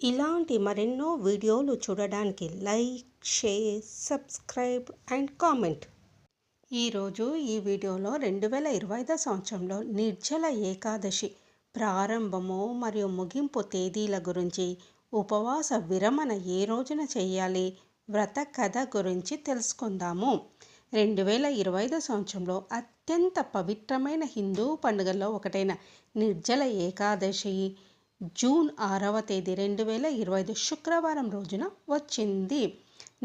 ఇలాంటి మరెన్నో వీడియోలు చూడడానికి like, share, subscribe and comment. ఈరోజు ఈ వీడియోలో 2025 సంవత్సరంలో నిర్జల ఏకాదశి ప్రారంభము మరియు ముగింపు తేదీల గురించి, ఉపవాస విరమణ ఏ రోజున చేయాలి, వ్రత కథ గురించి తెలుసుకుందాము. 2025 సంవత్సరంలో అత్యంత పవిత్రమైన హిందూ పండుగల్లో ఒకటైన నిర్జల ఏకాదశి జూన్ 6వ తేదీ 2025 శుక్రవారం రోజున వచ్చింది.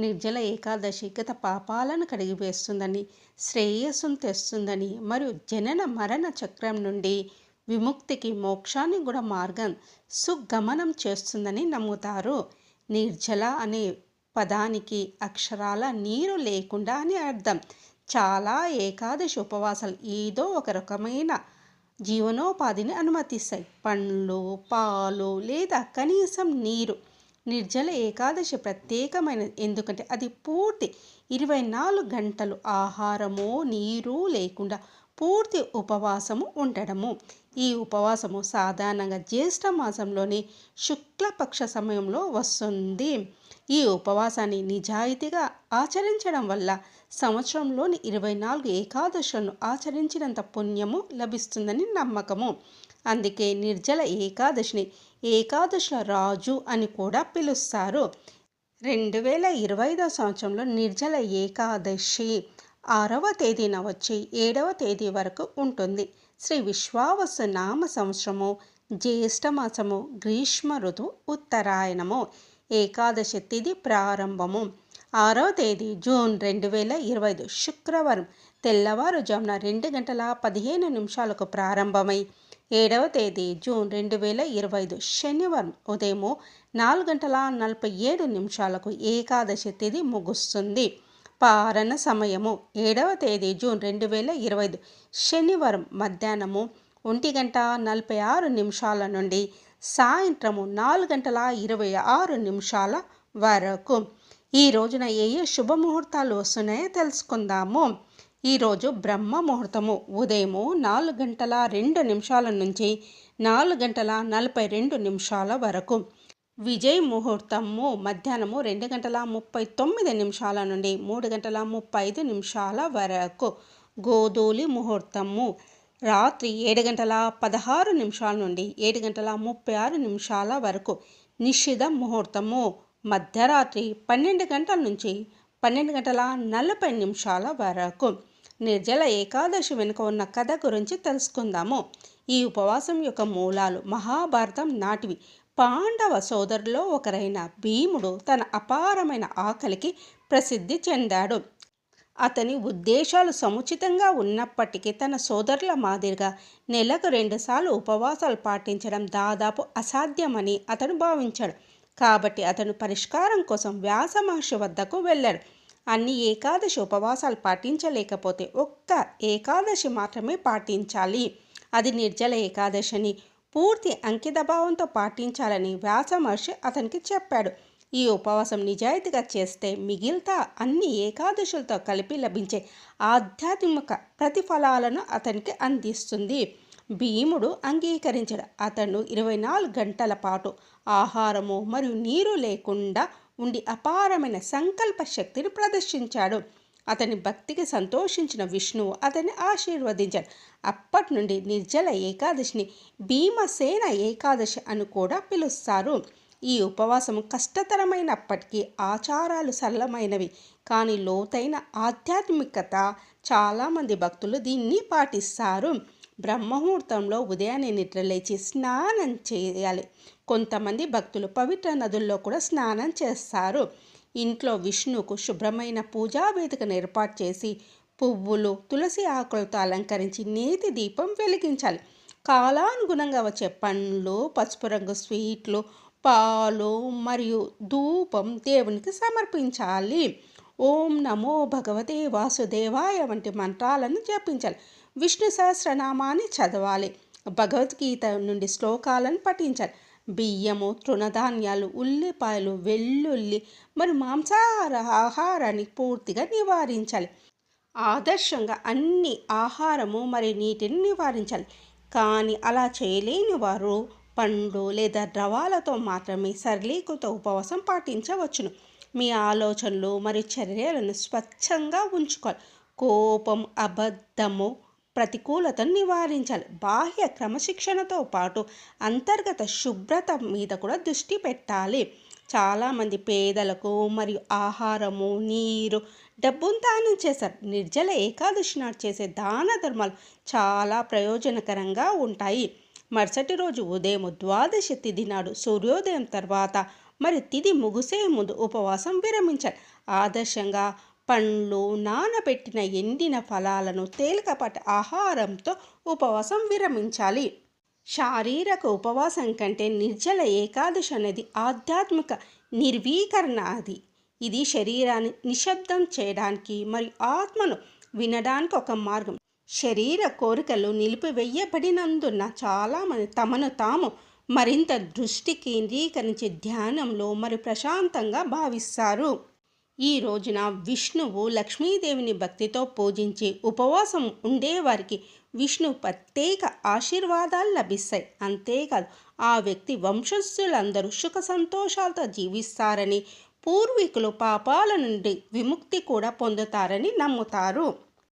నిర్జల ఏకాదశి గత పాపాలను కడిగివేస్తుందని, శ్రేయస్సును తెస్తుందని మరియు జనన మరణ చక్రం నుండి విముక్తికి, మోక్షాన్ని కూడా మార్గం సుగమనం చేస్తుందని నమ్ముతారు. నిర్జల అనే పదానికి అక్షరాల నీరు లేకుండా అని అర్థం. చాలా ఏకాదశి ఉపవాసాలు ఏదో ఒక రకమైన జీవనోపాధిని అనుమతిస్తాయి. పండ్లు, పాలు లేదా కనీసం నీరు. నిర్జల ఏకాదశి ప్రత్యేకమైనది ఎందుకంటే అది పూర్తి 24 గంటలు ఆహారము, నీరు లేకుండా పూర్తి ఉపవాసము ఉండడము. ఈ ఉపవాసము సాధారణంగా జ్యేష్ఠ మాసంలోని శుక్లపక్ష సమయంలో వస్తుంది. ఈ ఉపవాసాన్ని నిజాయితీగా ఆచరించడం వల్ల సంవత్సరంలోని 24 ఏకాదశులను ఆచరించినంత పుణ్యము లభిస్తుందని నమ్మకము. అందుకే నిర్జల ఏకాదశిని ఏకాదశుల రాజు అని కూడా పిలుస్తారు. 2025 సంవత్సరంలో నిర్జల ఏకాదశి 6వ తేదీన వచ్చి 7వ తేదీ వరకు ఉంటుంది. శ్రీ విశ్వావసు నామ సంవత్సరము, జ్యేష్ఠ మాసము, గ్రీష్మ ఋతువు, ఉత్తరాయణము. ఏకాదశి తిథి ప్రారంభము 6వ తేదీ జూన్ 2025 శుక్రవారం తెల్లవారుజామున 2:15 ప్రారంభమై 7వ తేదీ జూన్ 2025 శనివారం ఉదయం 4:47 ఏకాదశి తిథి ముగుస్తుంది. పారణ సమయము 7వ తేదీ జూన్ 2025 శనివారం మధ్యాహ్నము 1:46 నుండి సాయంత్రము 4:26 వరకు. ఈ రోజున ఏ శుభముహూర్తాలు వస్తున్నాయో తెలుసుకుందాము. ఈరోజు బ్రహ్మ ముహూర్తము ఉదయం 4:02 నుంచి 4:42 వరకు. విజయ్ ముహూర్తము మధ్యాహ్నము 2:39 నుండి 3:35 వరకు. గోధూలి ముహూర్తము రాత్రి 7:16 నుండి 7:36 వరకు. నిషిధ ముహూర్తము మధ్యరాత్రి 12 గంటల నుంచి 12:40 వరకు. నిర్జల ఏకాదశి వెనుక ఉన్న కథ గురించి తెలుసుకుందాము. ఈ ఉపవాసం యొక్క మూలాలు మహాభారతం నాటివి. పాండవ సోదరుల్లో ఒకరైన భీముడు తన అపారమైన ఆకలికి ప్రసిద్ధి చెందాడు. అతని ఉద్దేశాలు సముచితంగా ఉన్నప్పటికీ తన సోదరుల మాదిరిగా నెలకు 2 సార్లు ఉపవాసాలు పాటించడం దాదాపు అసాధ్యమని అతను భావించాడు. కాబట్టి అతను పరిష్కారం కోసం వ్యాస మహర్షి వద్దకు వెళ్ళాడు. అన్ని ఏకాదశి ఉపవాసాలు పాటించలేకపోతే ఒక్క ఏకాదశి మాత్రమే పాటించాలి. అది నిర్జల ఏకాదశిని పూర్తి అంకితభావంతో పాటించాలని వ్యాస మహర్షి అతనికి చెప్పాడు. ఈ ఉపవాసం నిజాయితీగా చేస్తే మిగిలితా అన్ని ఏకాదశులతో కలిపి లభించే ఆధ్యాత్మిక ప్రతిఫలాలను అతనికి అందిస్తుంది. భీముడు అంగీకరించాడు. అతను 24 గంటల పాటు ఆహారము మరియు నీరు లేకుండా ఉండి అపారమైన సంకల్ప శక్తిని ప్రదర్శించాడు. అతని భక్తికి సంతోషించిన విష్ణువు అతన్ని ఆశీర్వదించాడు. అప్పటి నుండి నిర్జల ఏకాదశిని భీమసేన ఏకాదశి అని కూడా పిలుస్తారు. ఈ ఉపవాసం కష్టతరమైనప్పటికీ ఆచారాలు సరళమైనవి, కానీ లోతైన ఆధ్యాత్మికత. చాలామంది భక్తులు దీన్ని పాటిస్తారు. బ్రహ్మముహూర్తంలో ఉదయాన్నే నిద్రలేచి స్నానం చేయాలి. కొంతమంది భక్తులు పవిత్ర నదుల్లో కూడా స్నానం చేస్తారు. ఇంట్లో విష్ణువుకు శుభ్రమైన పూజా వేదికను ఏర్పాటు చేసి పువ్వులు, తులసి ఆకులతో అలంకరించి నేతి దీపం వెలిగించాలి. కాలానుగుణంగా వచ్చే పండ్లు, పసుపు రంగు స్వీట్లు, పాలు మరియు ధూపం దేవునికి సమర్పించాలి. ఓం నమో భగవతే వాసుదేవాయ వంటి మంత్రాలను జపించాలి. విష్ణు సహస్రనామాన్ని చదవాలి. భగవద్గీత నుండి శ్లోకాలను పఠించాలి. బియ్యము, తృణధాన్యాలు, ఉల్లిపాయలు, వెల్లుల్లి మరియు మాంసాహార ఆహారాన్ని పూర్తిగా నివారించాలి. ఆదర్శంగా అన్ని ఆహారము మరియు నీటిని నివారించాలి. కానీ అలా చేయలేని వారు పండ్లు లేదా ద్రవాలతో మాత్రమే సరళీకృత ఉపవాసం పాటించవచ్చును. మీ ఆలోచనలు మరియు చర్యలను స్వచ్ఛంగా ఉంచుకోవాలి. కోపం, అబద్ధము, ప్రతికూలతను నివారించాలి. బాహ్య క్రమశిక్షణతో పాటు అంతర్గత శుభ్రత మీద కూడా దృష్టి పెట్టాలి. చాలామంది పేదలకు మరియు ఆహారము, నీరు, డబ్బును దానం చేశారు. నిర్జల ఏకాదశి నాడు చేసే దాన ధర్మాలు చాలా ప్రయోజనకరంగా ఉంటాయి. మరుసటి రోజు ఉదయం ద్వాదశి తిథి నాడు సూర్యోదయం తర్వాత మరి తిథి ముగిసే ముందు ఉపవాసం విరమించాలి. ఆదర్శంగా పండ్లు, నానబెట్టిన ఎండిన ఫలాలను, తేలికపాటి ఆహారంతో ఉపవాసం విరమించాలి. శారీరక ఉపవాసం కంటే నిర్జల ఏకాదశి అనేది ఆధ్యాత్మిక నిర్వీకరణ. ఇది శరీరాన్ని నిశ్శబ్దం చేయడానికి మరియు ఆత్మను వినడానికి ఒక మార్గం. శరీర కోరికలు నిలిపివేయబడినందున చాలామంది తమను తాము మరింత దృష్టి కేంద్రీకరించి ధ్యానంలో మరియు ప్రశాంతంగా భావిస్తారు. ఈ రోజున విష్ణువు, లక్ష్మీదేవిని భక్తితో పూజించి ఉపవాసం ఉండేవారికి విష్ణు ప్రత్యేక ఆశీర్వాదాలు లభిస్తాయి. అంతేకాదు, ఆ వ్యక్తి వంశస్థులందరూ సుఖ సంతోషాలతో జీవిస్తారని, పూర్వీకులు పాపాల నుండి విముక్తి కూడా పొందుతారని నమ్ముతారు.